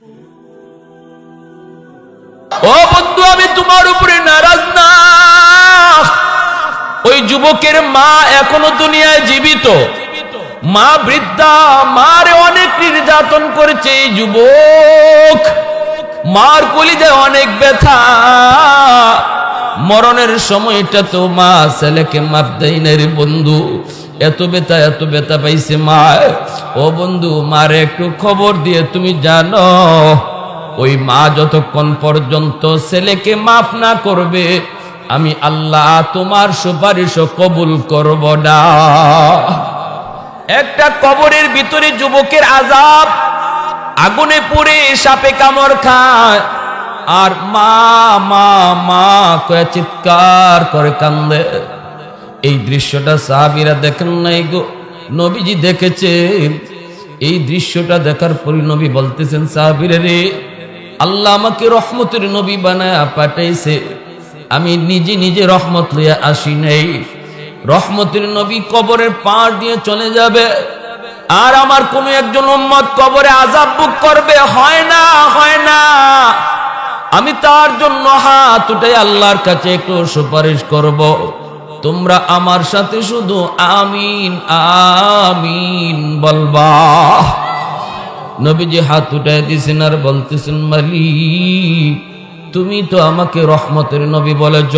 ও বন্ধু, আমি তোমার উপরে নারাজ না। ওই যুবকের মা এখনো দুনিয়ায় জীবিত, মা বৃদ্ধা, মারে অনেক নির্যাতন করেছে এই যুবক। মার কলিজায় অনেক ব্যথা। মরণের সময়টা তো মা ছেলেকে মাপ দেয় না রে বন্ধু। এত ব্যথা পাইছে মা। ও বন্ধু, মারে একটু খবর দিয়ে তুমি জানো, ওই মা যতক্ষণ পর্যন্ত ছেলেকে মাফ না করবে, আমি আল্লাহ তোমার সুপারিশও কবুল করব না। একটা কবরের ভিতরে যুবকের আযাব, আগুনে পুড়ে সাপে কামড় খায়, আর মা মা মা কয়ে চিৎকার করে কান্দে। এই দৃশ্যটা সাহাবীরা দেখেন নাই গো, নবীজি দেখেছেন। এই দৃশ্যটা দেখার পর নবী বলতেছেন, সাহাবীরা রে, আল্লাহ আমাকে রহমতের নবী বানায় পাঠাইছে, আমি নিজে রহমত লইয়া আসি নাই। রহমতের নবী কবরের পাড় দিয়ে চলে যাবে, আর আমার কোন একজন উম্মত কবরে আযাব ভোগ করবে, হয় না। আমি তার জন্য হাত উঠাই আল্লাহর কাছে একটু সুপারিশ করব। তোমরা আমার সাথে শুধু আমিন আমিন বলবা। নবীজি হাত উঠাই দিয়েছেন আর বলতেছেন, মালিক তুমি তো আমাকে রহমতের নবী বলেছ,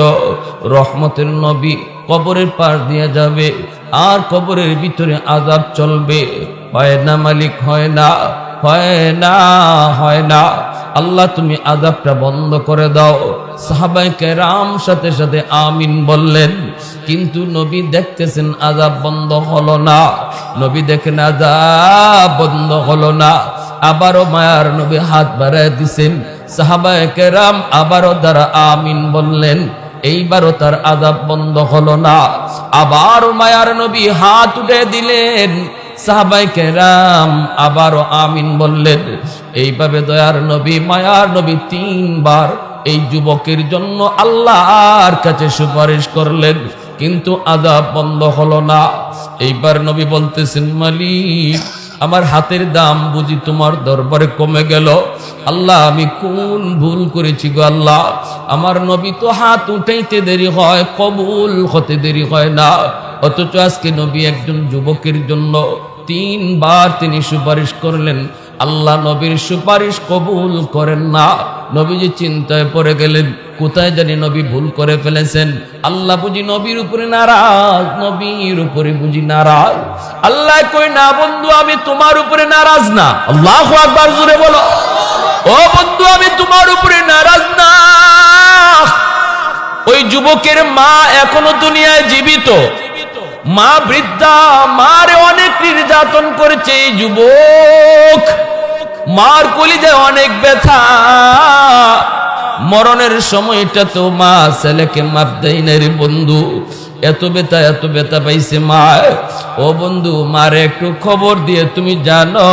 রহমতের নবী কবরের পার দিয়ে যাবে, আর কবরের ভিতরে আযাব চলবে। হয় না মালিক, হয় না। আল্লাহ তুমি আযাবটা বন্ধ করে দাও। সাহাবায়ে কেরাম সাথে সাথে আমিন বললেন, কিন্তু নবী দেখতেছেন আযাব বন্ধ হলো না। নবী দেখেন আযাব বন্ধ হলো না। আবারও মায়ার নবী হাত বাড়ায় দিছেন, সাহাবায়ে কেরাম আবারও তারা আমিন বললেন, এইবারও তার আযাব বন্ধ হলো না। আবারও মায়ার নবী হাত উঠে দিলেন, সাহাবায়ে কেরাম আবারও আমিন বললেন। এইভাবে দয়ার নবী, মায়ার নবী 3 বার এই যুবকের জন্য আল্লাহর কাছে সুপারিশ করলেন, কিন্তু আযাব বন্ধ হলো না। এইবার নবী বলতেছেন, মালিক আমার হাতের দাম বুঝি তোমার দরবারে কমে গেল। আল্লাহ আমি কোন ভুল করেছি গো আল্লাহ। আমার নবী তো হাত উঠাইতে দেরি হয়, কবুল হতে দেরি হয় না, অথচ আজকে নবী একজন যুবকের জন্য 3 বার তিনি সুপারিশ করলেন, আল্লাহ নবীর সুপারিশ কবুল করেন না। নবীজি চিন্তায় পড়ে গেলেন, কোথায় জানি নবী ভুল করে ফেলেছেন। আল্লাহ বুঝি নবীর উপরে নারাজ, নবীর উপরে বুঝি নারাজ। আল্লাহ কই, না বন্ধু আমি তোমার উপরে নারাজ না। আল্লাহু আকবার, জোরে বলো। ও বন্ধু, আমি তোমার উপরে নারাজ না। ওই যুবকের মা এখনো দুনিয়ায় জীবিত, মা বৃদ্ধা, মারে অনেক নির্যাতন করেছে এই যুবক। মার কলিজায় অনেক ব্যথা। মরণের সময়টা তো মা ছেলেকে মাপ দেয় না রে বন্ধু। এত ব্যথা পাইছে মা। ও বন্ধু, মারে একটু খবর দিয়ে তুমি জানো,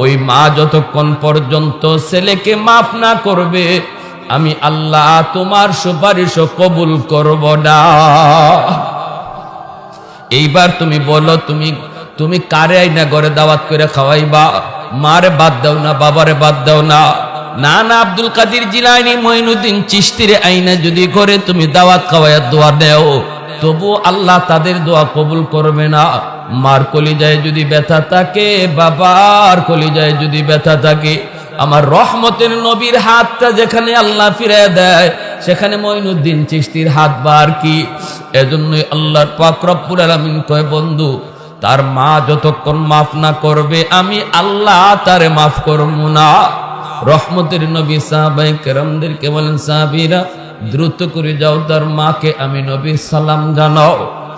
ওই মা যতক্ষণ পর্যন্ত ছেলেকে মাফ না করবে, আমি আল্লাহ তোমার সুপারিশও কবুল করব না। এইবার তুমি বলো, তুমি কারে আইনা ঘরে দাওয়াত করে খাওয়াইবা? মারে বাদ দাও না, বাবারে বাদ দাও না। না আব্দুল কাদের জিলানী, মঈনুদ্দিন চিশতির আইনা যদি ঘরে তুমি দাওয়াত খাওয়াইয়া দোয়া দেও, তবু আল্লাহ তাদের দোয়া কবুল করবে না। মার কলিজায় যদি ব্যথা থাকে, বাবার কলিজায় যদি ব্যথা থাকে, আমার রহমতের নবীর হাতটা যেখানে আল্লাহ ফিরিয়ে দেয়, সেখানে মঈনুদ্দিন চিশতির হাত বার কি। এজন্যই আল্লাহর পাক রব্বুল আলামিন কয়, বন্ধু তার মা যতক্ষণ মাফ না করবে, আমি আল্লাহ তারে মাফ করব না। রহমতের নবী সাহাবায়ে কেরামদেরকে বলেন, সাহাবীরা দ্রুত করে যাও, তার মাকে আমি নবী সালাম জানাও।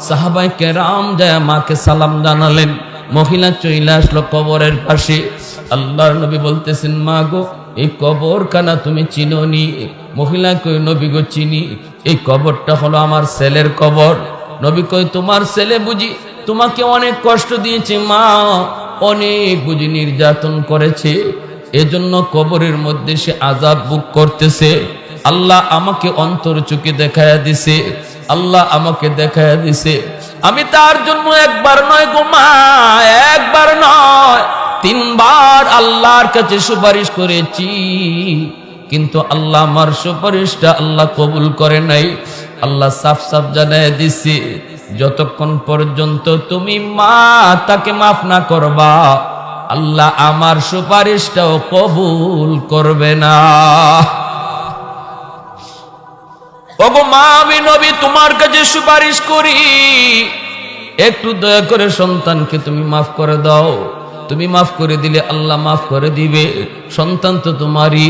সাহাবায়ে কেরাম যায় মাকে সালাম জানালেন। মহিলা চলে আসলো কবরের পাশে। আল্লাহর নবী বলতেছেন, মা গো এই কবরখানা তুমি চিনোনি? মহিলা কই, নবী গো চিনি, এই কবরটা হলো আমার ছেলের কবর। নবী কই, তোমার ছেলে বুঝি তোমাকে অনেক কষ্ট দিয়েছে? মা অনেক বুঝি নির্যাতন করেছে, এজন্য কবরের মধ্যে সে আযাব ভোগ করতেছে। আল্লাহ আমাকে অন্তর চোখে দেখায়া দিছে, আল্লাহ আমাকে দেখায়া দিছে। আমি তার জন্য একবার নয় গো মা, একবার নয় তিনবার আল্লাহর কাছে সুপারিশ করেছি, কিন্তু আল্লাহ আমার সুপারিশটা আল্লাহ কবুল করে নাই। আল্লাহ সাফ সাফ জানায় দিছে, যতক্ষণ পর্যন্ত তুমি মা তাকে মাফ না করবা, আল্লাহ আমার সুপারিশটাও কবুল করবে না। ওগো মা, আমি নবী তোমার কাছে সুপারিশ করি, একটু দয়া করে সন্তানকে তুমি মাফ করে দাও। তুমি মাফ করে দিলে আল্লাহ মাফ করে দিবে। সন্তান তো তোমারই,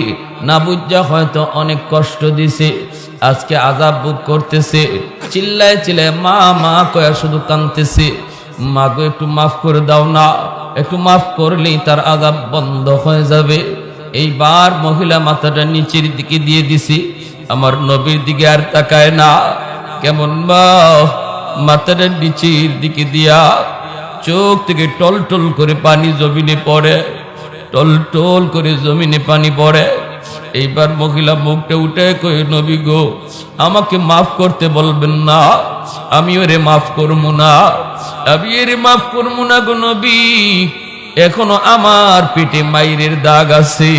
না বুঝা হয়তো অনেক কষ্ট দিছে, আজকে আযাব ভোগ করতেছে, চিল্লায় চিল্লায় মা মা কয়া শুধু কাঁদতেছে। মা গো একটু মাফ করে দাও না, একটু মাফ করলেই তার আযাব বন্ধ হয়ে যাবে। এইবার মহিলা মাথাটা নিচের দিকে দিয়ে দিছি, আমার নবীর দিকে আর তাকায় না। কেমন বা মাথাটা নিচের দিকে দিয়া চোখ থেকে টল টল করে পানি জমিনে পড়ে, টল টল করে জমিনে পানি পড়ে। এইবার মহিলা মুখটা উঠে কই, নবী গো আমাকে মাফ করতে বলবেন না, আমি ওরে মাফ করবো না, আমি এরে মাফ করবো না গো নবী, এখনো আমার পেটে মায়ের দাগ আছে।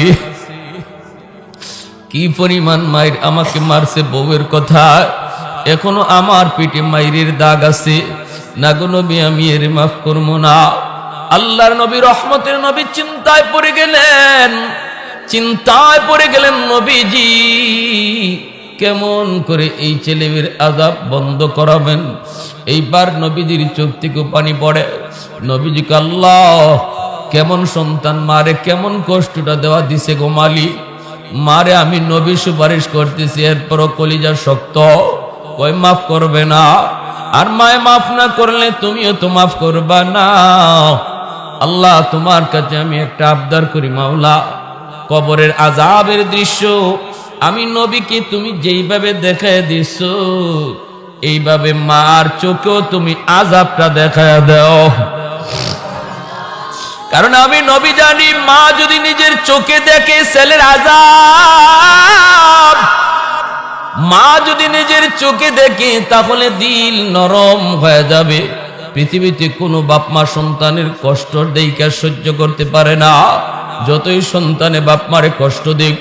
কি পরিমাণ মায়ের আমাকে মারছে বউয়ের কথা, এখনো আমার পেটে মায়ের দাগ আছে, না গো নবী আমি এর মাফ করবো না। আল্লাহর নবী, রহমতের নবী চিন্তায় পড়ে গেলেন, চিন্তায় পড়ে গেলেন। নবীজি কেমন করে এই ছেলেমেয়ের আযাব বন্ধ করাবেন? এইবার নবীজির চোখ থেকে পানি পড়ে। নবীজিকে আল্লাহ কেমন সন্তান মারে কেমন কষ্টটা দেওয়া দিছে গো মালিক, মারে আমি নবী সুপারিশ করতেছি, এরপরও কলিজা শক্ত, কই মাফ করবে না। আর মায় মাফ না করলে তুমিও তো মাফ করবা না। আল্লাহ তোমার কাছে আমি একটা আবদার করি, মাওলা কবরের আযাবের দৃশ্য আমি নবীকে তুমি যেইভাবে দেখায় দিছো, এইভাবে মার চোখেও তুমি আযাবটা দেখায় দাও। কারণ আমি নবী জানি, মা যদি নিজের চোখে দেখে ছেলের আযাব, মা যদি নিজের চোখে দেখে তাহলে দিল নরম হয়ে যাবে। পৃথিবীতে কোনো বাপ মা সন্তানের কষ্ট দেইকা সহ্য করতে পারে না। যতই সন্তানে বাপ মারে কষ্ট দিক,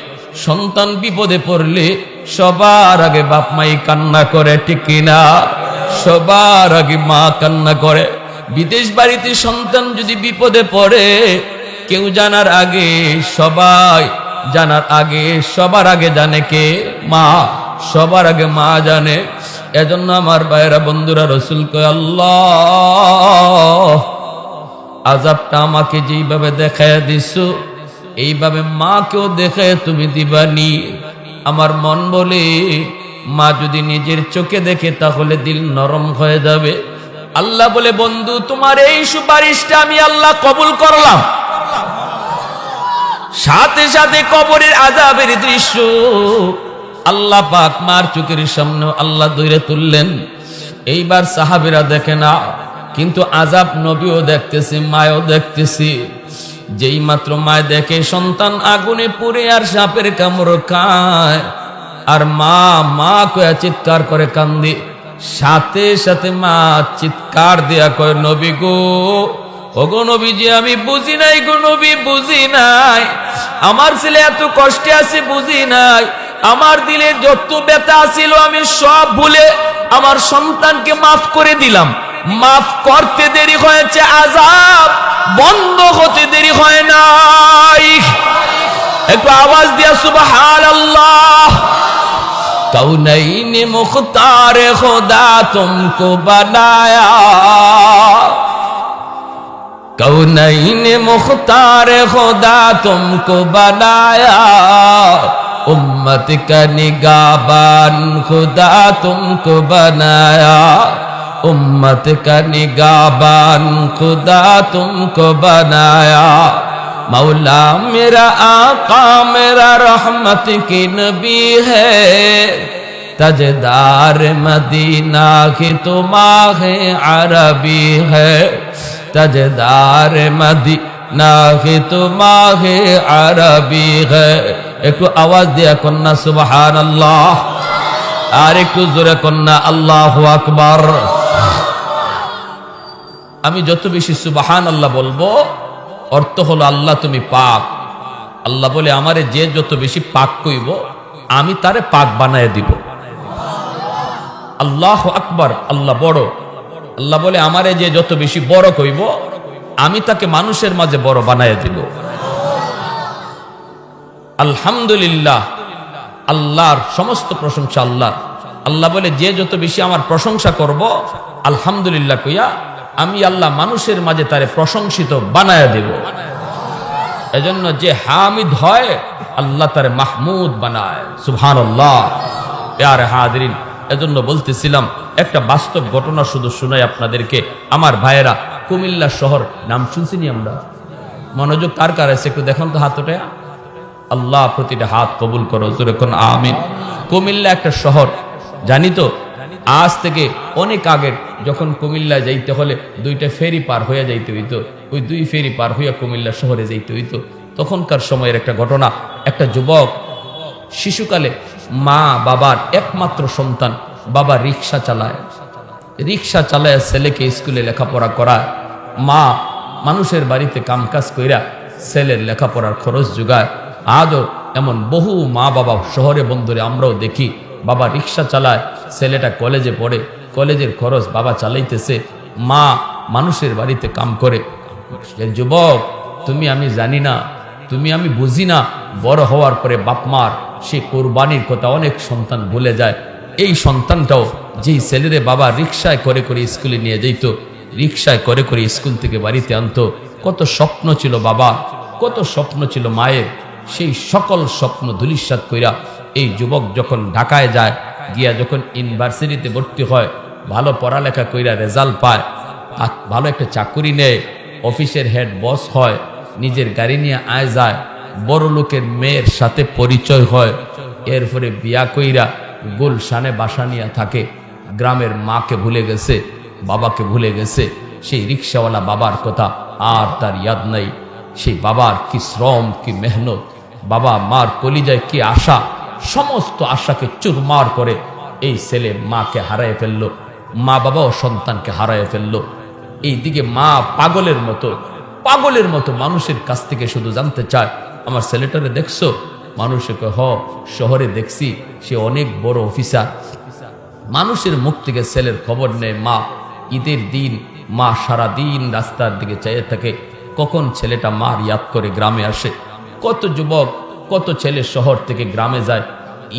সন্তান বিপদে পড়লে সবার আগে বাপ মাই কান্না করে, ঠিক কিনা? সবার আগে মা কান্না করে। বিদেশ বাড়িতে সন্তান যদি বিপদে পড়ে, কেউ জানার আগে, সবাই জানার আগে, সবার আগে জানে কে? মা। সবার আগে মা জানে। এজন্য আমার ভাইয়েরা বন্ধুরা, রাসূল কয় আল্লাহ আযাবটা আমাকে যেইভাবে দেখায় দিছো, এইভাবে মাকেও দেখায় তুমি দিবানি। আমার মন বলে মা যদি নিজের চোখে দেখে তাহলে দিল নরম হয়ে যাবে। আল্লাহ বলে, বন্ধু তোমার এই সুপারিশটা আমি আল্লাহ কবুল করলাম। সাথে সাথে কবরের আযাবের দৃশ্য আল্লাহ পাক মার চোখের সামনে আল্লাহ ধরে তুললেন। এইবার সাহাবীরা দেখে না, কিন্তু আযাব নবীও দেখতেছে, মায়ও দেখতেছে। যেই মাত্র মায় দেখে সন্তান আগুনে পুড়ে আর সাপের কামড় খায়, আর মা মা কয়া চিৎকার করে কান্দে, সাথে সাথে মা চিৎকার দেয়া কয়, নবী গো, ওগো নবীজি আমি বুঝি নাই গো নবী, বুঝি নাই, আমার ছেলে এত কষ্টে আছে বুঝি নাই, আমার দিলে যত ব্যথা ছিল আমি সব ভুলে আমার সন্তানকে মাফ করে দিলাম। মাফ করতে দেরি হয়েছে, আযাব বন্ধ হতে দেরি হয় নাই। একটু আওয়াজ দিয়া সুবহানাল্লাহ। कौनैन मुख्तार खुदा तुमको बनाया, कौनैन मुख्तार खुदा तुमको बनाया, उम्मत का निगाहबान खुदा तुमको बनाया, उम्मत का निगाहबान खुदा तुमको बनाया। मौला मेरा आका मेरा रहमत की नबी है, तजदार मदीना की तो माह अरबी है, तजदार मदीना की तो माह अरबी है। একটু আওয়াজ দিয়া কন্যা সুবহানাল্লাহ, আর একটু জোরে কন্যা আল্লাহু আকবার। আমি যত বেশি সুবহানাল্লাহ বলবো অর্থ হলো আল্লাহ তুমি পাক। আল্লাহ বলে আমারে যে যত বেশি পাক কইব আমি তারে পাক বানায় দিব। আল্লাহু আকবার, আল্লাহ বড়। আল্লাহ বলে আমারে যে যত বেশি বড় কইব আমি তাকে মানুষের মাঝে বড় বানায় দিব। আলহামদুলিল্লাহ, আল্লাহর সমস্ত প্রশংসা আল্লাহ। আল্লাহ বলে যে যত বেশি আমার প্রশংসা করব আলহামদুলিল্লাহ কইয়া আমি আল্লাহ মানুষের মাঝে তারে প্রশংসিত বানায় দেব। এজন্য যে হামিদ হয় আল্লাহ তারে মাহমুদ বানায়। সুবহানাল্লাহ। প্যারে হাজিরিন, এজন্য বলতেছিলাম একটা বাস্তব ঘটনা শুধু শুনাই আপনাদেরকে। আমার ভাইয়েরা, কুমিল্লা শহর নাম শুনছিনি আমরা? মনোযোগ কার কার আছে একটু দেখুন তো হাত ওঠে। আল্লাহ প্রতিটা হাত কবুল করো, জোরে কোন আমিন। কুমিল্লা একটা শহর, জানি তো আজ থেকে অনেক আগে যখন কুমিল্লায় যাইতে হলে দুইটা ফেরি পার হইয়া যাইতে হইতো, ওই দুই ফেরি পার হইয়া কুমিল্লা শহরে যাইতে হইতো। তখনকার সময়ের একটা ঘটনা, একটা যুবক শিশুকালে মা বাবার একমাত্র সন্তান, বাবা রিক্সা চালায়, রিক্সা চালায় ছেলেকে স্কুলে লেখাপড়া করায়। মা মানুষের বাড়িতে কামকাজ কইরা ছেলের লেখাপড়ার খরচ যোগায়। আজও এমন বহু মা বাবা শহরে বন্দরে আমরাও দেখি, বাবা রিক্সা চালায়, ছেলেটা কলেজে পড়ে, কলেজের খরচ বাবা চালাইতেছে, মা মানুষের বাড়িতে কাম করে। যুবক, তুমি আমি জানি না, তুমি আমি বুঝি না, বড় হওয়ার পরে বাপমার সে কোরবানির কথা অনেক সন্তান ভুলে যায়। এই সন্তানটাও যেই ছেলেরে বাবা রিক্সায় করে করে স্কুলে নিয়ে যেত, রিক্সায় করে করে স্কুল থেকে বাড়িতে আনতো, কত স্বপ্ন ছিল বাবা, কত স্বপ্ন ছিল মায়ের, সেই সকল স্বপ্ন ধূলিসাৎ কইরা এই যুবক যখন ঢাকায় যায়, গিয়া যখন ইউনিভার্সিটিতে ভর্তি হয়, ভালো পড়ালেখা কইরা রেজাল্ট পায়, ভালো একটা চাকুরি নেয়, অফিসের হেড বস হয়, নিজের গাড়ি নিয়ে আয় যায়, বড় লোকের মেয়ের সাথে পরিচয় হয়, এরপরে বিয়া কইরা গুলশানে বাসা নিয়ে থাকে। গ্রামের মাকে ভুলে গেছে, বাবাকে ভুলে গেছে। সেই রিক্সাওয়ালা বাবার কথা আর তার ইয়াদ নাই। সেই বাবার কি শ্রম, কি মেহনত, বাবা মার কলিজায় কি আশা, সমস্ত আশাকে চুরমার করে এই ছেলে মাকে হারায় ফেললো, মা বাবাও সন্তানকে হারায় ফেললো। এইদিকে মা পাগলের মতো মানুষের কাছ থেকে শুধু জানতে চায়, আমার ছেলেটারে দেখছো? মানুষকে শহরে দেখছি, সে অনেক বড় অফিসার। মানুষের মুখ থেকে ছেলের খবর নেয় মা। ঈদের দিন মা সারাদিন রাস্তার দিকে চাইয়ে থাকে, কখন ছেলেটা মার ইয়াদ করে গ্রামে আসে। কত যুবক, কত ছেলে শহর থেকে গ্রামে যায়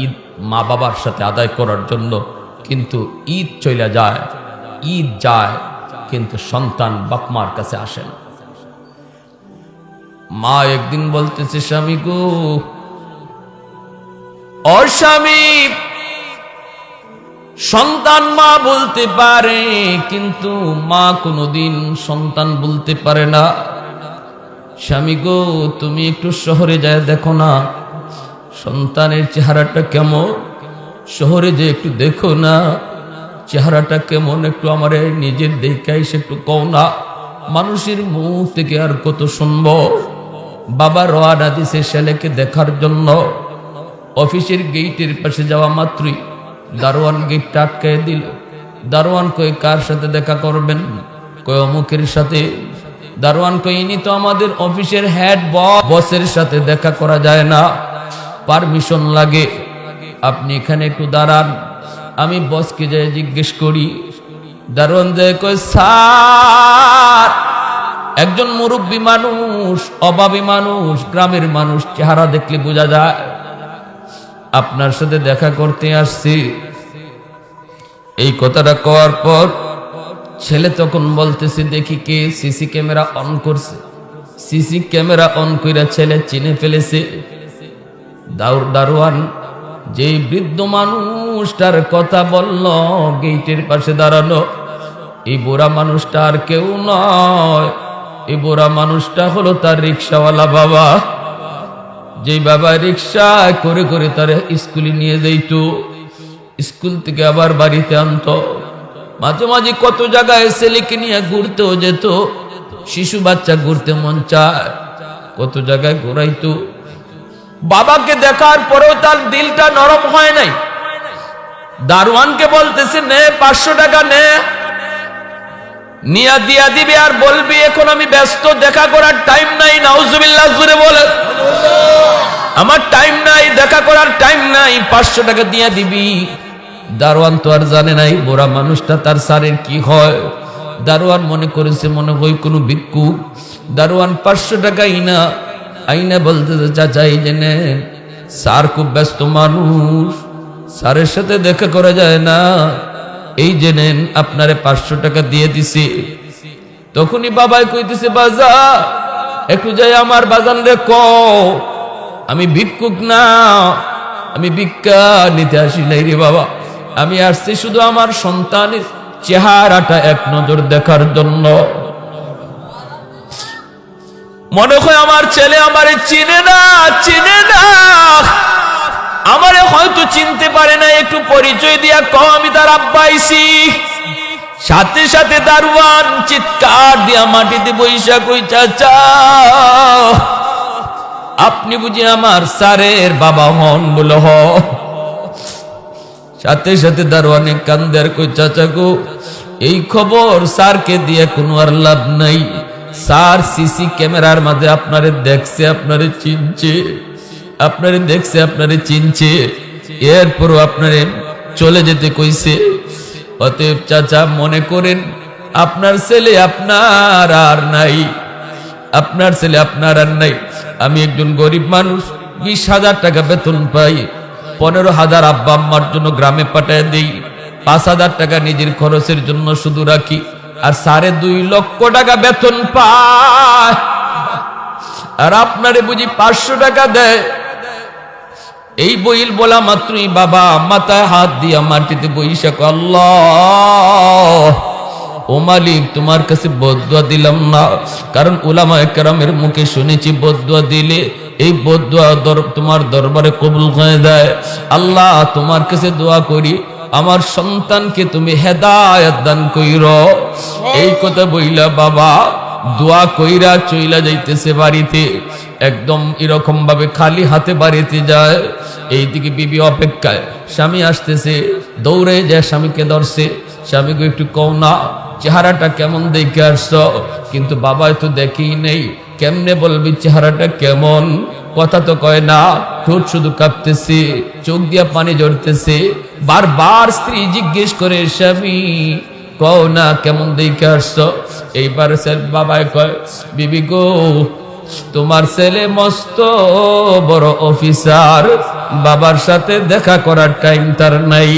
ঈদ মা বাবার সাথে আদায় করার জন্য, কিন্তু ঈদ চলে যায়, ঈদ যায়, কিন্তু সন্তান বাপমার কাছে আসে না। মা একদিন বলতেছে, স্বামী গো, ও স্বামী, সন্তান মা বলতে পারে কিন্তু মা কোনোদিন সন্তান বলতে পারে না। স্বামী গো, তুমি একটু শহরে যায় দেখো না, সন্তানের চেহারাটা কেমন, শহরে যে একটু দেখো না চেহারাটা কেমন, একটু আমারে নিজের দেখাই সে একটু কও না, মানুষের মুখ থেকে আর কত শুনব। বাবা রওনা দিছে ছেলেকে দেখার জন্য। অফিসের গেটের পাশে যাওয়া মাত্রই দারোয়ান গেটটা আটকে দিল। দারোয়ান কই, কার সাথে দেখা করবেন? কই, অমুকের সাথে। দারোয়ান কই, ইনি তো আমাদের অফিসের হেড বস, বসের সাথে দেখা করা যায় না, পারমিশন লাগে, আপনি এখানে একটু দাঁড়ান, আমি বসকে যাই জিজ্ঞেস করি। দারোয়ান যায় কই, স্যার, একজন মুরব্বী মানুষ, অভাবী মানুষ, গ্রামের মানুষ, চেহারা দেখলে বোঝা যায় আপনার সাথে দেখা করতে আসছি। এই কথাটা কওয়ার পর ছেলে তখন বলতেছে, দেখি কে সিসি ক্যামেরা অন করছে। সিসি ক্যামেরা অন কইরা ছেলে চিনে ফেলেছে। দারোয়ান যেই বৃদ্ধ মানুষটার কথা বলল গেটের পাশে দাঁড়ানো, এই বুড়া মানুষটা আর কেউ নয়, এই বুড়া মানুষটা হলো তার রিক্সাওয়ালা বাবা। যে বাবা রিক্সা করে করে তার স্কুলে নিয়ে যাইত, স্কুল থেকে আবার বাড়িতে আনতো, মাঝে মাঝে কত জায়গায় ছেলেকে নিয়ে ঘুরতেও যেত, শিশু বাচ্চা ঘুরতে মন চায়, কত জায়গায় ঘুরাইতো। বাবাকে দেখার পরেও তার দিলটা নরম হয় নাই। দারোয়ানকে বলতেছে, নে 500 টাকা নে, নিয়া দিয়া দিবি আর বলবি এখন আমি ব্যস্ত, দেখা করার টাইম নাই। নাউজুবিল্লাহ, জোরে বলে আমার টাইম নাই, দেখা করার টাইম নাই। 500 টাকা দিয়া দিবি। দারোয়ান তো আর জানে নাই বুড়া মানুষটা তার স্যারের কি হয়। দারোয়ান মনে করেছে মনে হয় কোনো ভিক্ষুক। দারোয়ান 500 টাকা আইনা বলতেছে চাচা এই যে নেন, স্যার খুব ব্যস্ত মানুষ, স্যারের সাথে দেখা করা যায় না, এই যে নেন আপনারে 500 টাকা দিয়ে দিছি। তখনই বাবাই কইতেছে বাজা একটু যাই আমার বাজান রে কও আমি ভিক্ষুক না, আমি ভিক্ষা নিতে আসি নাই রে বাবা, আমি আসছি শুধু আমার সন্তানের চেহারাটা এক নজর দেখার জন্য। মনে হয় আমার ছেলে আমারে চিনে না, আমারে হয়তো চিনতে পারে না, একটু পরিচয় দিয়া কও আমি তার আব্বা আইছি। সাথে সাথে দারোয়ান চিৎকার দিয়া মাটিতে বইসা কই চাচা আপনি বুঝি আমার স্যারের বাবা হন? বলো হ। সাথে সাথে দারোয়ানে কান্দার কই চাচা গো এই খবর স্যারকে দিয়ে কোনো আর লাভ নাই, স্যার সিসি ক্যামেরার মাঝে আপনারে দেখছে, আপনারে চিনছে, আপনারে দেখছে, আপনারে চিনছে, এরপরও আপনারে চলে যেতে কইছে। অতএব চাচা মনে করেন আপনার ছেলে আপনার আর নাই, আপনার ছেলে আপনার আর নাই। আমি একজন গরিব মানুষ, 20,000 টাকা বেতন পাই, 15,000 আব্বা আম্মার জন্য গ্রামে পাঠায় দেই, 5,000 টাকা নিজের খরচের জন্য শুধু রাখি, আর 2.5 লক্ষ টাকা বেতন পায়, আর আপনারে বুঝি 500 টাকা দেয়। এই বইল বলা মাত্রই বাবা মাথায় হাত দিয়া মাটিতে বইসা কয় আল্লাহ ও মালিক তোমার কাছে বদদুয়া দিলাম না, কারণ উলামায়ে কেরামের মুখে শুনেছি বদদুয়া দিলে এই বদদুয়া তোমার দরবারে কবুল হয়ে যায়। আল্লাহ তোমার কাছে দোয়া করি আমার সন্তানকে তুমি হেদায়েত দান কইরো। এই কথা বইলা বাবা দোয়া কইরা চইলা যাইতেছে বাড়িতে, একদম এরকম ভাবে খালি হাতে বাড়িতে যায়। এইদিকে বিবি অপেক্ষায়, স্বামী আসতেছে, দৌড়ে যায় স্বামীকে ধরছে, স্বামীকে একটু কও না চেহারাটা কেমন দেখে আসছো, কিন্তু বাবা তো দেখেই নেই, কেমনে বলবি চেহারাটা কেমন, কথা তো কয় না, ঠোঁট শুধু কাঁপতেছে, চোখ দিয়া পানি ঝরতেছে। বারবার স্ত্রী জিজ্ঞেস করে স্বামী কও না কেমন দেখে আসছো। এইবার বাবাই কয় বিবি গো তোমার ছেলে মস্ত বড় অফিসার, বাবার সাথে দেখা করার টাইম তার নাই।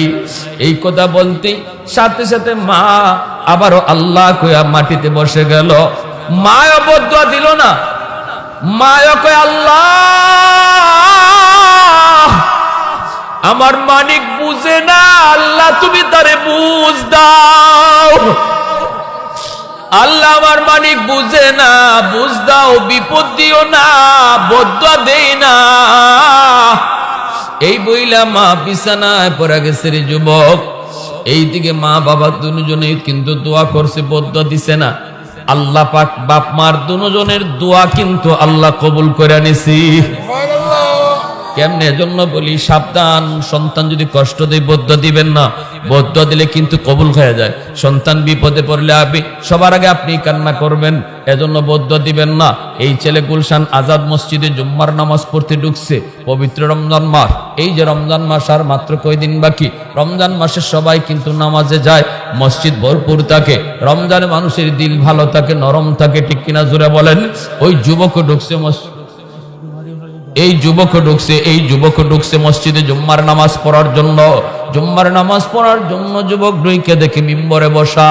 এই কথা বলতে সাথে সাথে মা আবারও আল্লাহ কইয়া মাটিতে বসে গেল। মাও বদদুয়া দিল না, মাও কয় আল্লাহ আমার মানিক বুঝে না, আল্লাহ তুমি তারে বুঝ দাও, আল্লাহ আমার মানিক বুঝে না, বুঝ দাও, বিপদ দিও না, বদদুয়া দেই না। এই বইলা মা বিছানায় পড়ে গেছে রে যুবক। এইদিকে মা বাবা দুজনেই কিন্তু দোয়া করছে, বদদুয়া দিছে না। আল্লাহ পাক বাপ মার দুজনের দোয়া কিন্তু আল্লাহ কবুল করে নিছি। কেমনে? এজন্য বলি সাবধান, সন্তান যদি কষ্ট দেয় বদদুয়া দিবেন না, বদদুয়া দিলে কিন্তু কবুল হয়ে যায়। সন্তান বিপদে পড়লে সবার আগে আপনি কান্না করবেন, এজন্য বদদুয়া দিবেন না। এই ছেলে গুলশান আজাদ মসজিদে জুম্মার নামাজ পড়তে ঢুকছে, পবিত্র রমজান মাস। এই যে রমজান মাস আর মাত্র কয়দিন বাকি, রমজান মাসে সবাই কিন্তু নামাজে যায়, মসজিদ ভরপুর থাকে, রমজানে মানুষের দিল ভালো থাকে, নরম থাকে, ঠিক কিনা জোরে বলেন। ওই যুবক ঢুকছে এই যুবক ঢুকছে মসজিদে জুম্মার নামাজ পড়ার জন্য। জুম্মার নামাজ পড়ার জন্য যুবক ঢুকে দেখে মিম্বরে বসা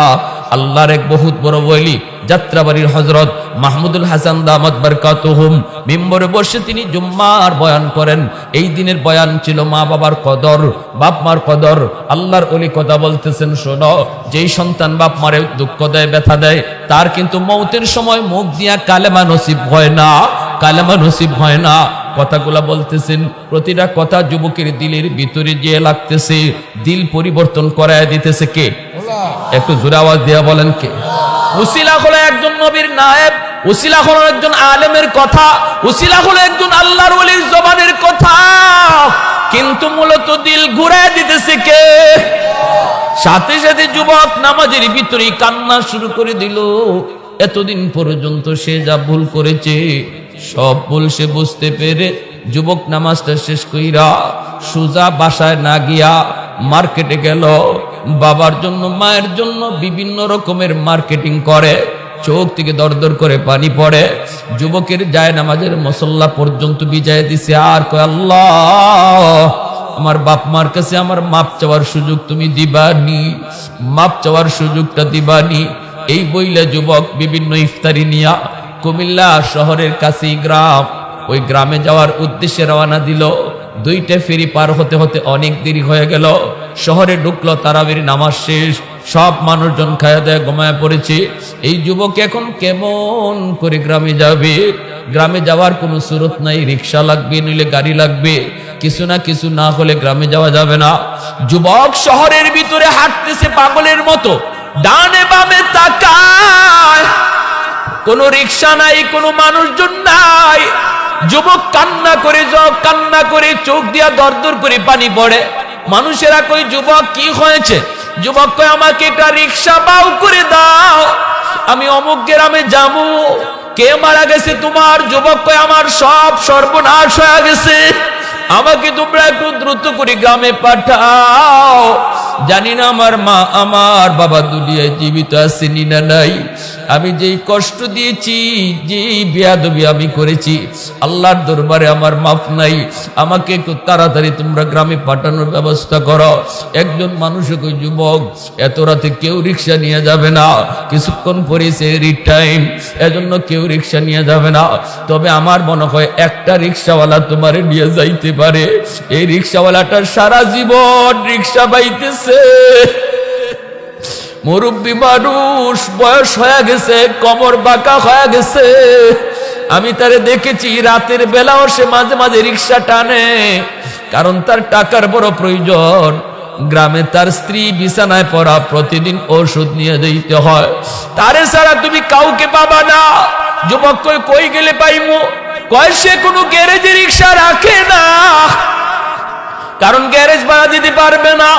আল্লাহর এক বহুত বড় ওলি যাত্রাবাড়ির হযরত মাহমুদুল হাসান দামাত বারকাতুহুম মিম্বরে বসে তিনি জুম্মার বয়ান করেন। এই দিনের বয়ান ছিল মা বাবার কদর, বাপ মার কদর। আল্লাহর ওলি কথা বলতেছেন, শোনো, যেই সন্তান বাপ মারে দুঃখ দেয়, ব্যথা দেয়, তার কিন্তু মৌতের সময় মুখ দিয়া কালেমা নসিব হয় না, কালেমা নসিব হয় না। কথাগুলা বলতেছেন, প্রতিটা কথা যুবকের দিলের ভিতরে গিয়ে লাগতেছে, দিল পরিবর্তন করায় দিতেছে কে? একটু জোরে আওয়াজ দিয়া বলেন কে? উসিলা হলো একজন নবীর নায়েব, উসিলা হলো একজন আলেমের কথা, উসিলা হলো একজন আল্লাহর ওলির জবানের কথা, কিন্তু মূলত দিল ঘুরায় দিতেছে কে? সাথে সাথে যুবক নামাজের ভিতরেই কান্না শুরু করে দিল। এতদিন পর্যন্ত সে যা ভুল করেছে সব ভুল সে বুঝতে পেরে যুবক নামাজটা শেষ কইরা সোজা বাসায় না গিয়া মার্কেটে গেল। বাবার জন্য মায়ের জন্য বিভিন্ন রকমের মার্কেটিং করে, চোখ থেকে দরদর করে পানি পড়ে। যুবকের যায় নামাজের মুসল্লা পর্যন্ত বিজায় দিছে, আর কয় আল্লাহ আমার বাপ মার কাছে আমার মাপ চাওয়ার সুযোগ তুমি দিবানি, মাপ চাওয়ার সুযোগটা দিবানি। এই বইলে যুবক বিভিন্ন ইফতারি নিয়া কুমিল্লা শহরের কাছেই গ্রাম, ওই গ্রামে যাওয়ার উদ্দেশ্যে রওনা দিল। দুইটা ফেরি পার হতে হতে অনেক দেরি হয়ে গেল। শহরে ঢুকলো, তারাবির নামাজ শেষ, সব মানুষজন খায়া দেয়া ঘুমায় পড়েছে। এই যুবক এখন কেমন করে গ্রামে যাবে? গ্রামে যাওয়ার কোনো সুরত নাই, রিক্সা লাগবে নইলে গাড়ি লাগবে, কিছু না কিছু না হলে গ্রামে যাওয়া যাবে না। যুবক শহরের ভিতরে হাঁটতেছে পাগলের মতো, ডানে বামে তাকায়, কোনো রিক্সা নাই, কোনো মানুষজন নাই। যুবক কান্না করে কান্না করে চোখ দিয়া দরদর করে পানি পড়ে। মানুষেরা কই যুবক কি হয়েছে? যুবক কয় আমাকে একটা রিক্সা বাউ করে দাও, আমি অমুক গ্রামে যাবো। কে মারা গেছে তোমার? যুবক কয় আমার সব সর্বনাশ হয়ে গেছে, আমাকে তোমরা একটু দ্রুত করে গ্রামে পাঠাও। জানি না আমার মা আমার বাবা দুনিয়ায় জীবিত আছেনি না নাই। আমি যেই কষ্ট দিয়েছি, যেই বেয়াদবি আমি করেছি, আল্লাহর দরবারে আমার মাফ নাই। আমাকে একটু তাড়াতাড়ি তোমরা গ্রামে পাঠানোর ব্যবস্থা করো। একজন মানুষও কই যুবক এত রাতে কেউ রিক্সা নিয়ে যাবে না, কিছুক্ষণ পরে সেহরি টাইম, এজন্য কেউ রিক্সা নিয়ে যাবে না। তবে আমার মনে হয় একটা রিক্সাওয়ালা তোমারে নিয়ে যাইতে পারে। এই রিক্সাওয়ালাটা সারা জীবন রিক্সা বাইতেছে, মুরব্বী মানুষ, বয়স হয়ে গেছে, কোমর বাঁকা হয়ে গেছে। আমি তারে দেখেছি রাতের বেলাও সে মাঝে মাঝে রিক্সা টানে, কারণ তার টাকার বড় প্রয়োজন। গ্রামে তার স্ত্রী বিছানায় পড়া, প্রতিদিন ওষুধ নিয়ে যেতে হয়, তারে ছাড়া তুমি কাউকে পাবা না। যুবক কই গেলে পাইমু? কয় সে কোনো গ্যারেজে রিক্সা রাখে না, কারণ গ্যারেজ ভাড়া দিতে পারবে না।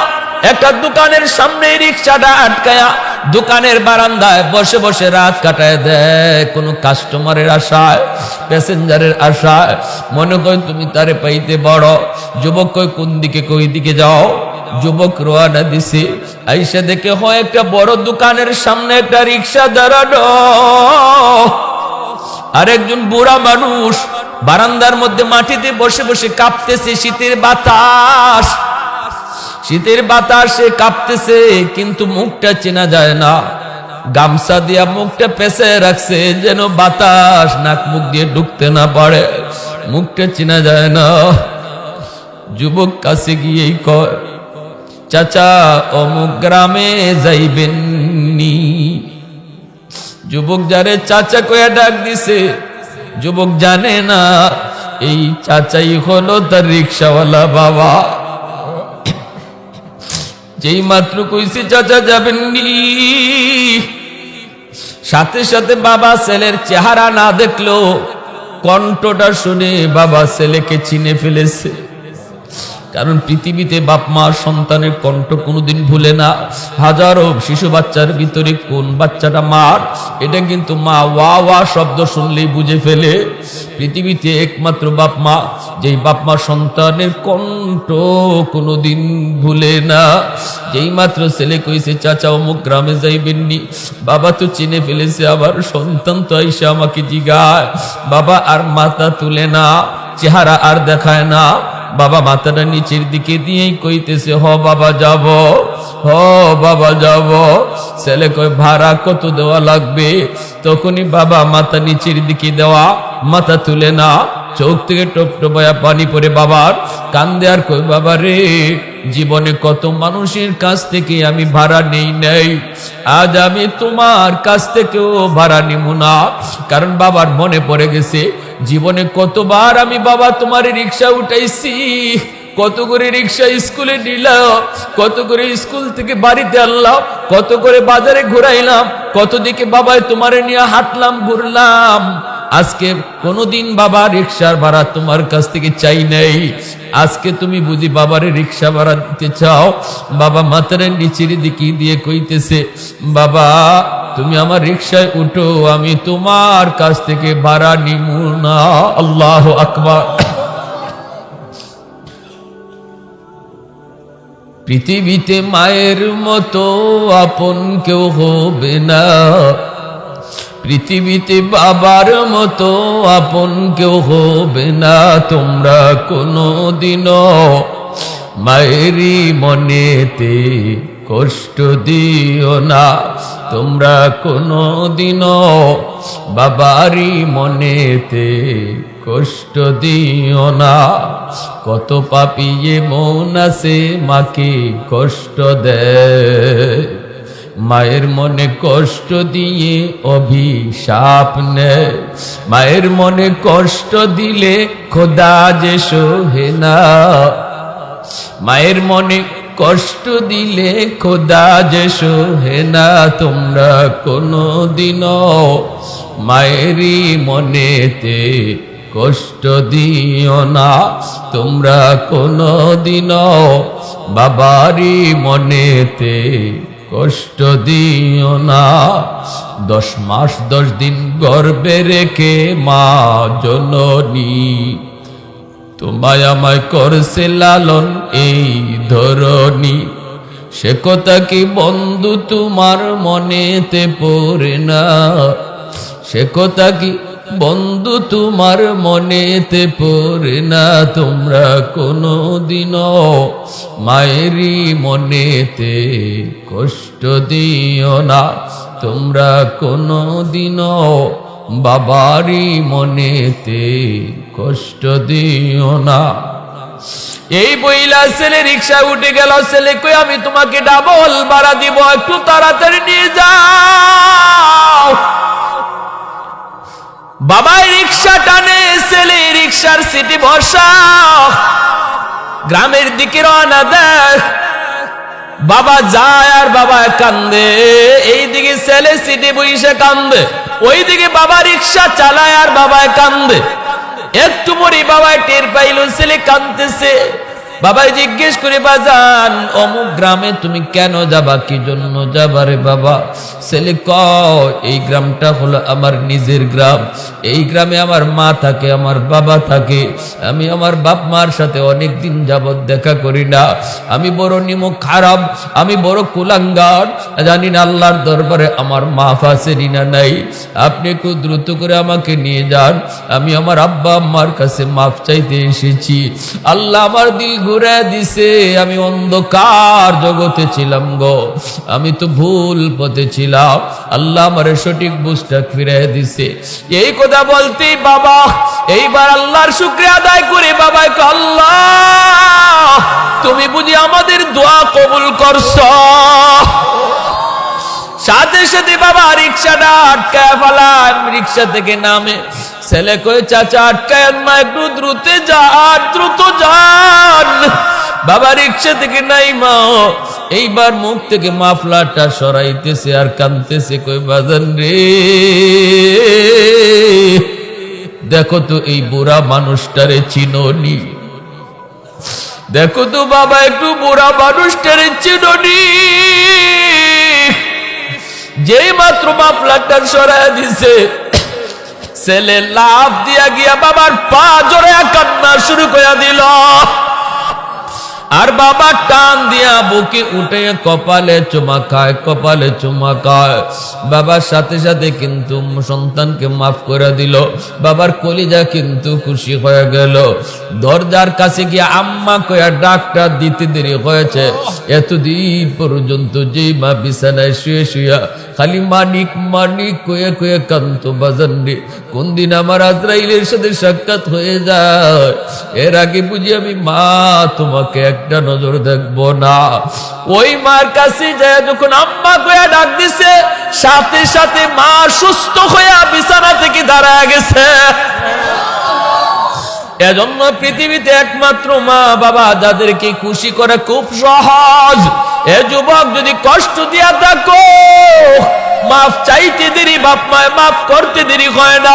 একটা দোকানের সামনে রিক্সাটা আটকায়া দোকানের বারান্দায় বসে বসে রাত কাটায় দেয়, কোনো কাস্টমারের আশায়, প্যাসেঞ্জারের আশায়। মনে কয় তুমি তারে পাইতে বড়। যুবক কই কোন দিকে? কই দিকে যাও? যুবক রওনা দিছে, আইসা দেখে হয় একটা বড় দোকানের সামনে একটা রিক্সা দাঁড়ানো, আর একজন বুড়া মানুষ বারান্দার মধ্যে মাটিতে বসে বসে কাঁপতেছে। শীতের বাতাসে কাঁপতেছে, কিন্তু মুখটা চেনা যায় না। গামছা দিয়া মুখটা পেঁচে রাখছে যেন বাতাস নাক মুখ দিয়ে ঢুকতে না পারে, মুখটা চেনা যায় না। যুবক কাছে গিয়েই কয় চাচা অমুক গ্রামে যাইবেন নি? যুবক যারে চাচা কয়া ডাক দিছে, যুবক জানে না এই চাচাই হলো তার রিক্সাওয়ালা বাবা। যেই মাত্র কইছে চাচা যাবেন নি, সাথে সাথে বাবা ছেলের চেহারা না দেখলো কণ্ঠটা শুনে বাবা ছেলেকে চিনে ফেলেছে। কারণ পৃথিবীতে বাপ মা সন্তানের কণ্ঠ কোনোদিন ভুলে না। হাজারো শিশু বাচ্চার ভিতরে কোন বাচ্চাটা মার, এটা কিন্তু মা ওয়া ওয়া শব্দ শুনলেই বুঝে ফেলে। পৃথিবীতে একমাত্র বাপ মা, যেই বাপ মা সন্তানের কণ্ঠ কোনোদিন ভুলে না। যেই মাত্র ছেলে কইছে চাচা অমুক গ্রামে যাইবেননি, বাবা তো চিনে ফেলেছে। আবার সন্তান তো আইসা আমাকে জিগায়, বাবা আর মাথা তুলে না, চেহারা আর দেখায় না। বাবা মাথাটা নিচের দিকে দিয়েই কইতেছে হ বাবা যাব, হ বাবা যাব। ছেলে কয় ভাড়া কত দেওয়া লাগবে? তখনই বাবা মাথা নিচের দিকে দেওয়া, মাথা তুলে না, চোখ থেকে টপ টপায়া পানি পড়ে বাবার। কান্দে আর কই বাবা রে, জীবনে কত মানুষের কাছ থেকে আমি ভাড়া নেই নাই, আজ আমি তোমার কাছ থেকেও ভাড়া নিব না। কারণ বাবার মনে পড়ে গেছে জীবনে কতবার আমি বাবা তোমার রিক্সা উঠাইছি, কত করে রিক্সা স্কুলে নিলাম, কত করে স্কুল থেকে বাড়িতে আনলাম, কত করে বাজারে ঘুরাইলাম, কত দিকে বাবাই তোমারে নিয়ে হাঁটলাম ঘুরলাম। আজকে কোনোদিন বাবা রিক্সার ভাড়া তোমার কাছ থেকে চাই নাই, আজকে তুমি বুঝি বাবারে রিক্সা ভাড়া দিতে চাও। বাবা মাথার নিচের দিকে দিয়ে কইতেছে, বাবা তুমি আমার রিক্সায় উঠো, আমি তোমার কাছ থেকে ভাড়া নিব না। আল্লাহু আকবার। পৃথিবীতে মায়ের মতো আপন কেউ হবে না, পৃথিবীতে বাবার মতো আপন কেউ হবে না। তোমরা কোনোদিনও মায়েরই মনেতে কষ্ট দিও না, তোমরা কোনোদিনও বাবারই মনেতে কষ্ট দিও না। কত পাপী মন আছে মাকে কষ্ট দেয়, মায়ের মনে কষ্ট দিয়ে অভিশাপ নেয়। মায়ের মনে কষ্ট দিলে খোদা যে সহে না, মায়ের মনে কষ্ট দিলে খোদা যে সহে না। তোমরা কোনোদিনও মায়েরই মনেতে কষ্ট দিও না, তোমরা কোনোদিনও বাবারই মনেতে কষ্ট দিও না। 10 মাস 10 দিন গর্ভে রেখে মা জননী তোমায় আমায় করছে লালন এই ধরনী। সে কথা কি বন্ধু তোমার মনেতে পড়ে না, সে কথা কি বন্ধু তোমার মনেতে পড়ে না। তোমরা কোনোদিনও মায়েরই মনেতে কষ্ট দিও না, তোমরা কোনোদিনও বাবারই মনেতে কষ্ট দিও না। এই বইলা ছেলে রিক্সা উঠে গেল, ছেলে কই আমি তোমাকে ডাবল ভাড়া দিব, একটু তাড়াতাড়ি নিয়ে যাও। বাবাই রিক্সা টানে, ছেলে রিক্সার সিটে বসা, গ্রামের দিকে রওনা দেয়। বাবা যায় আর বাবা কান্দে, এইদিকে ছেলে সিটে বসে কান্দে, ওইদিকে বাবা রিক্সা চালায় আর বাবায় কান্দে। একটু পরে বাবায় টের পাইল ছেলে কান্দতেছে। বাবাই জিজ্ঞেস করে, বাজান অমুক গ্রামে তুমি কেন যাবা, কি জন্য যাবা রে বাবা? ছেলে কয়, এই গ্রামটা হলো আমার নিজের গ্রাম, এই গ্রামে আমার মা থাকে, আমার বাবা থাকে। আমি আমার বাপ মার সাথে অনেক দিন যাবৎ দেখা করি না, আমি বড় নিমক খারাপ, আমি বড় কুলাঙ্গার, জানি না আল্লাহর দরবারে আমার মাফ আছে না নাই। আপনি একটু দ্রুত করে আমাকে নিয়ে যান, আমি আমার আব্বা আম্মার কাছে মাফ চাইতে এসেছি। আল্লাহ আমার দিল ঘুরে দিছে, আমি অন্ধকার জগতে ছিলাম গো, আমি তো ভুল পথে ছিলাম, আল্লাহ আমার সঠিক বুঝটা ফিরে দিছে। এই কথা বলতেই বাবা এইবার আল্লাহর শুকরিয়া আদায় করে বাবাকে, আল্লাহ তুমি বুঝি আমাদের দোয়া কবুল করছো। সাথে সাথে বাবা রিক্সাটা আটকায় ফেলায়, রিক্সা থেকে নামে। ছেলে কই, চাচা আটকায় না, একটু দ্রুত যান, দ্রুত যান। বাবা রিক্সা থেকে নাই মা, এইবার মুখ থেকে মাফলাটা সরাইতেছে আর কাঁদতেছে, কই বাজান রে দেখো তো এই বুড়া মানুষটারে চিনোনি, দেখো তো বাবা একটু বুড়া মানুষটারে চিনোনি। যেই মাত্র মাফলাটা সরাই দিছে, ছেলে লাফ দিয়া গিয়া বাবার পা জোরে কান্না শুরু করে দিল, আর বাবা টান দিয়া বুকে উঠে কপালে চুমা খায়, কপালে চুমা খায়। বাবার সাথে সাথে কিন্তু সন্তানকে মাফ করে দিল, বাবার কলিজা কিন্তু খুশি হয়ে গেল। দরজার কাছে গিয়ে আম্মা কয়া ডাকটা দিতে দেরি হয়েছে। এতদিন পর্যন্ত যেই মা বিছানায় শুয়ে শুয়া খালি মানিক মানিক কয়ে কয়ে কান্ত, বাজান রে কোন দিন আমার আজরাইলের সাথে সাক্ষাৎ হয়ে যায়, এর আগে বুঝি আমি মা তোমাকে একটা নজর দেখবো না। ওই মার কাছে যায় যখন আম্মা কয়া ডাক দিছে, সাথে সাথে মা সুস্থ হইয়া বিছানা থেকে দাঁড়ায় গেছে। এজন্য পৃথিবীতে একমাত্র মা বাবা যাদেরকে খুশি করা খুব সহজ। এ যুবক যদি কষ্ট দিয়া থাকো, মাফ চাইতে দেরি বাপ মায় মাফ করতে দেরি হয় না।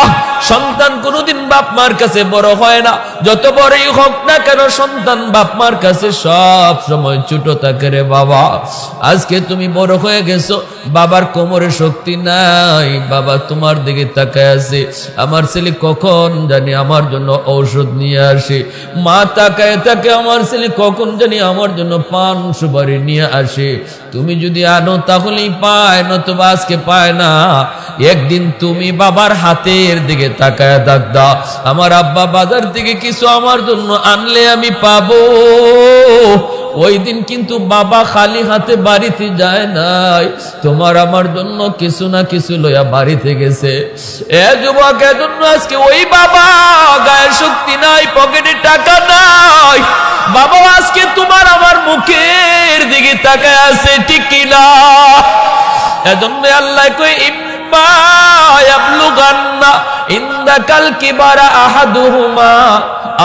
সন্তান কোনোদিন বাপ মার কাছে বড় হয় না, যত বড়ই হোক না কেন সন্তান বাপ মার কাছে সব সময় ছোট থাকে রে বাবা। আজকে তুমি বড় হয়ে গেছো, বাবার কোমরে শক্তি নাই, বাবা তোমার দিকে তাকায় আছে, আমার ছেলে কখন জানি আমার জন্য ঔষধ নিয়ে আসে। মা তাকায় থাকে, আমার ছেলে কখন জানি আমার জন্য পান সুপারি নিয়ে আসে। তুমি যদি আনো তাহলেই পায়, নতুবা আজকে পায় না। একদিন তুমি বাবার হাতের দিকে তাকায় থাকতা, আমার আব্বা বাজার থেকে কিছু আমার জন্য আনলে আমি পাবো। ওই দিন কিন্তু বাবা খালি হাতে বাড়িতে যায় নাই, তোমার আমার জন্য কিছু না কিছু লইয়া বাড়িতে গেছে। এ যুবক, এজন্য আজকে ওই বাবা গায়ের শক্তি নাই, পকেটে টাকা নাই, বাবা আজকে তোমার আমার মুখের দিকে তাকায় আছে, ঠিক কিনা? এজন্য আল্লাহ কই ইম্মা ইয়াবলুগান্না ইনদাকাল কিবারা আহাদুহুমা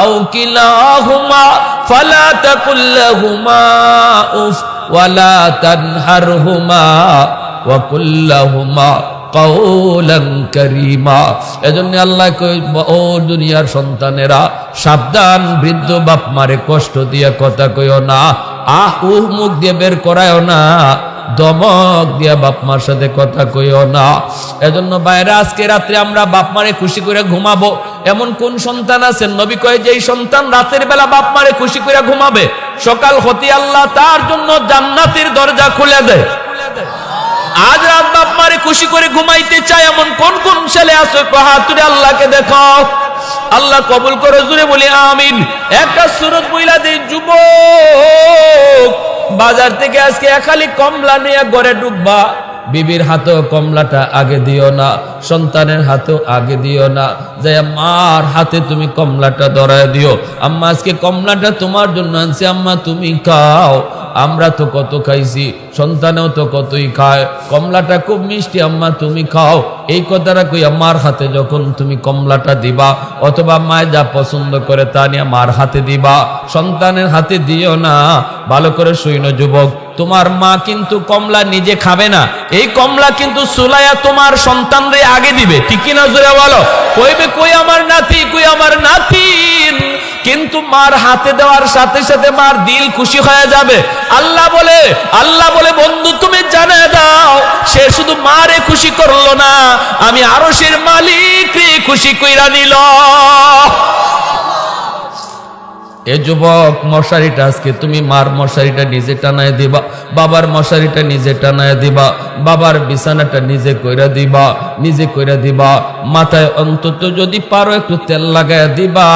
আও কিলাহুমা ফালা তাকুল লাহুমা উফ ওয়ালা তানহারহুমা ওয়া কুল লাহুমা কাওলান কারীমা। এজন্য আল্লাহ কই, ও দুনিয়ার সন্তানেরা সাবধান, বৃদ্ধ বাপ মারে কষ্ট দিয়ে কথা কইও না, আহ উহ মুখ দিয়ে বের করায়ও না, দমক দিয়া বাপ মার সাথে কথা কইও না। এজন্য বাইরে আজকে রাত্রে আমরা বাপ মারে খুশি করে ঘুমাবো, এমন কোন সন্তান আছেন? নবী কয়, যেই সন্তান রাতের বেলা বাপ মারে খুশি করে ঘুমাবে, সকাল হতে আল্লাহ তার জন্য জান্নাতের দরজা খুলে দেয়। আজ রাত বাপ মারে খুশি করে ঘুমাইতে চায় এমন কোন কোন ছেলে আছে? হাত তুলে আল্লাহকে দেখো, আল্লাহ কবুল করে, জুড়ে বলি আমিন। একটা সূরত বইলা দেই, যুবক বাজার থেকে আজকে খালি কমলা নিয়ে ঘরে ঢুকবা, বিবির হাতেও কমলাটা আগে দিও না, সন্তানের হাতেও আগে দিও না, যাই মার হাতে তুমি কমলাটা ধরায় দিও, আম্মা আজকে কমলাটা তোমার জন্য আনছি, আম্মা তুমি খাও। আমরা তো কত খাইছি, সন্তানেও তো কতই খায়, কমলাটা খুব মিষ্টি, আম্মা তুমি খাও। এই কথাটা কই মার হাতে যখন তুমি কমলাটা দিবা, অথবা মায় যা পছন্দ করে তা নিয়ে মার হাতে দিবা, সন্তানের হাতে দিও না। ভালো করে শুইনো যুবক, তোমার মা কিন্তু কমলা নিজে খাবে না, এই কমলা কিন্তু সুলাইয়া তোমার সন্তানরে আগে দিবে, ঠিক কিনা? জোরে বলো। কইবে কই আমার নাতি, কই আমার নাতিন, কিন্তু মার হাতে দেওয়ার সাথে সাথে মার দিল খুশি হয়ে যাবে। আল্লাহ বলে বন্ধু তুমি জানায় দাও, সে শুধু মারে খুশি করলো না, আমি আরশের মালিক রে খুশি কইরা নিল। এ যুবক, মশারিটা আজকে তুমি মার মশারিটা নিজে টানায় দিবা, বাবার মশারিটা নিজে টানায় দিবা, বাবার বিছানাটা নিজে কইরা দিবা, মাথায় অন্তত যদি পারো একটু তেল লাগায় দিবা।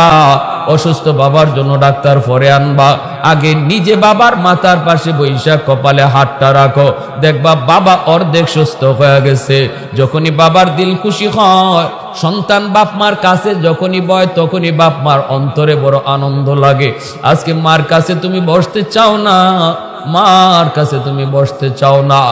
অসুস্থ বাবার জন্য ডাক্তার পরে আনবা, আগে নিজে বাবার মাথার পাশে বৈশা কপালে হাতটা রাখো, দেখবা বাবা অর্ধেক সুস্থ হয়ে গেছে। যখনই বাবার দিল খুশি হয়, সন্তান বাপ মার কাছে যখনই বয়, তখনই বাপ মার অন্তরে বড় আনন্দ লাগে। আজকে মার কাছে তুমি বসতে চাও না, মার কাছে তুমি বসতে চাও না,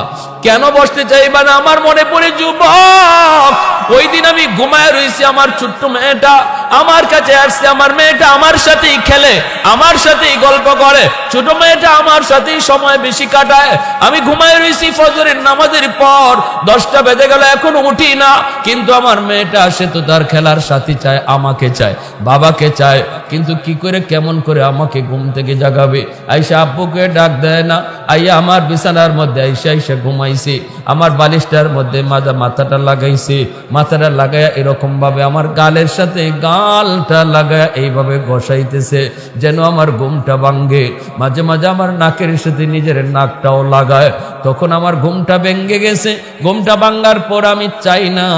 কেন বসতে চাইবা না? আমার মনে পড়ে যুবক, ওই দিন আমি ঘুমায় রয়েছি, আমার ছোট্ট মেয়েটা আমার কাছে আসছে, আমার মেয়েটা আমার সাথেই খেলে, আমার সাথেই গল্প করে, ছোট মেয়েটা আমার সাথেই সময় বেশি কাটায়। আমি ঘুমায় রয়েছি ফজরের নামাজের পর, 10টা বেজে গেল, এখনো উঠি না, কিন্তু আমার মেয়েটা সে তো তার খেলার সাথী চায়, আমাকে চায়, বাবাকে চায়, কিন্তু কি করে কেমন করে আমাকে ঘুম থেকে জাগাবে? আইসা আব্বুকে ডাক দেয় না, আইয়া আমার বিছানার মধ্যে আইসা ঘুমাইছে, আমার বালিশটার মধ্যে মাথাটা লাগাইছে, মাথাটা লাগায়া এরকম ভাবে আমার গালের সাথে গালটা লাগায়া এইভাবে ঘষাইতেছে যেন আমার ঘুমটা ভাঙ্গে। মাঝে মাঝে আমার নাকের সাথে নিজের নাকটাও লাগায়, তখন আমার ঘুমটা ভেঙ্গে গেছে। ঘুমটা ভাঙ্গার পর আমি চাই না,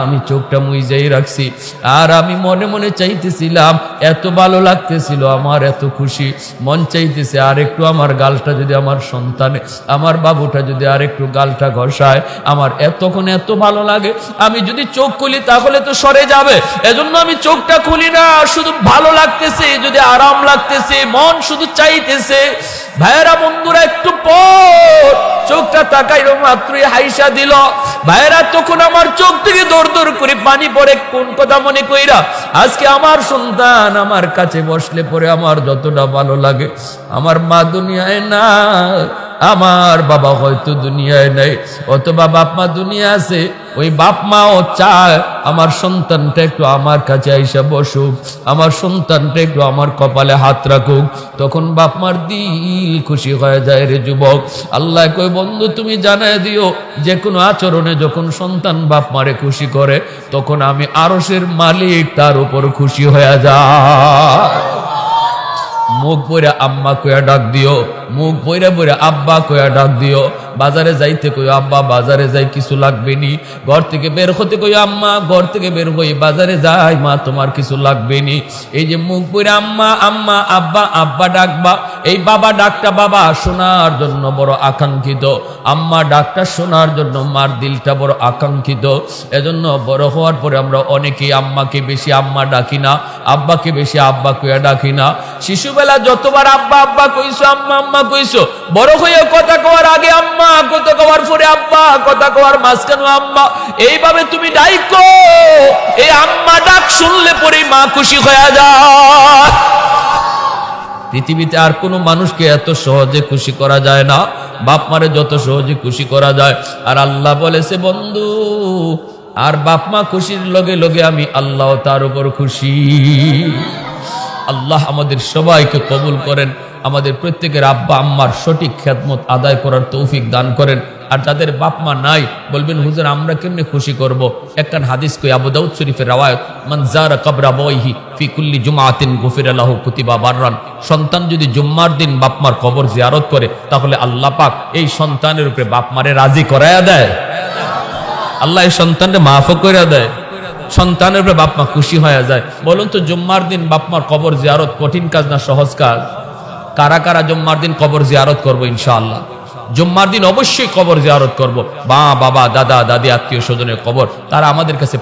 আমি চোখটা মুইজাই রাখছি, আর আমি মনে মনে চাইতেছিলাম, এত ভালো লাগতেছিল আমার, এত খুশি, মন চাইতেছে আর একটু আমার গালটা যদি আমার সন্তানে, আমার বাবুটা যদি আর একটু গালটা ঘষায়, আমার তখন এত ভালো লাগে, আমি যদি চোখ খুলি তাহলে তো সরে যাবে। এজন্য আমি চোখটা খুলি না, শুধু ভালো লাগতেছে, যদি আরাম লাগতেছে, মন শুধু চাইতেছে। ভাইয়েরা বন্ধুরা, একটু পর চোখটা তাকাইল, মাত্রই হাইসা দিল। ভাইয়েরা, তখন আমার চোখ থেকে দৌড় দৌড় করে পানি পড়ে, কোন কথা মনে কইরা? আজকে আমার সন্তান আমার কাছে বসলে পরে আমার যতটা ভালো লাগে, আমার মা দুনিয়ায় না, আমার বাবা হয়তো দুনিয়ায় নেই, অথবা বাপ মা দুনিয়া আছে, ওই বাপ মাও চায় আমার সন্তানটা একটু আমার কাছে আইসা বসুক, আমার সন্তানটা একটু আমার কপালে হাত রাখুক, তখন বাপ মার দিল খুশি হয়ে যায় রে যুবক। আল্লাহ কই বন্ধু তুমি জানায় দিও, যে কোনো আচরণে যখন সন্তান বাপ মারে খুশি করে, তখন আমি আরশের মালিক তার উপর খুশি হয়ে যায়। মুখ পইরা আম্মা কইয়া ডাক দিও, মুখ পইরা পইরা আব্বা কইয়া ডাক দিও। বাজারে যাইতে কই আব্বা বাজারে যাই কিছু লাগবে নি। ঘর থেকে বের হতে কই আম্মা ঘর থেকে বের হই বাজারে যাই মা তোমার কিছু লাগবে নি। এই যে মুখ পইরা আম্মা আম্মা আব্বা আব্বা ডাকবা, এই বাবা ডাকটা বাবা শোনার জন্য বড় আকাঙ্ক্ষিত, আম্মা ডাকটা শোনার জন্য মার দিলটা বড় আকাঙ্ক্ষিত। এজন্য বড় হওয়ার পরে আমরা অনেকেই আম্মাকে বেশি আম্মা ডাকি না, আব্বাকে বেশি আব্বা কইয়া ডাকি না। শিশুবেলা যতবার আব্বা আব্বা কইছো আম্মা আম্মা কইছো, বড় হয়ে কথা কওয়ার আগে আম্মা, কথা কওয়ার পরে আব্বা, কথা কওয়ার মাঝখানে আম্মা, এইভাবে তুমি ডাইকো। এই আম্মা ডাক শুনলে পরে মা খুশি হয়ে যায়। পৃথিবীতে আর কোনো মানুষকে এত সহজে খুশি করা যায় না, বাপ মারে যত সহজে খুশি করা যায়। আর আল্লাহ বলেছে বন্ধু, আর বাপ মা খুশির লগে লগে আমি আল্লাহ তার উপর খুশি। আল্লাহ আমাদের সবাইকে কবুল করেন, আমাদের প্রত্যেকের আব্বা আম্মার সঠিক খেদমত আদায় করার তৌফিক দান করেন। আর যাদের বাপ মা নাই বলবেন হুজুর আমরা কেমনে খুশি করব? একখান হাদিস কই আবু দাউদ শরীফের রাওয়ায়াত, মান যারা কবরা আবাইহি ফি কুল্লি জুমআতিন গুফিরা লাহু কুতিবা বাররান। সন্তান যদি জুম্মার দিন বাপ মার কবর জিয়ারত করে, তাহলে আল্লাহ পাক এই সন্তানের উপরে বাপ মারে রাজি করায়া দেয়। আল্লাহ এই সন্তানকে মাফও কইরা দেয়, সন্তানের উপরে বাপ মা খুশি হয়ে যায়। বলুন তো জুম্মার দিন বাপ মার কবর জিয়ারত কঠিন কাজ না সহজ কাজ? কারা কারা জুম্মার দিন কবর জিয়ারত করবো? ইনশাআল্লাহ জুম্মার দিন অবশ্যই কবর জিয়ারত করব। মা বাবা দাদা দাদি আত্মীয় স্বজনের কবর তারা আমাদের কাছে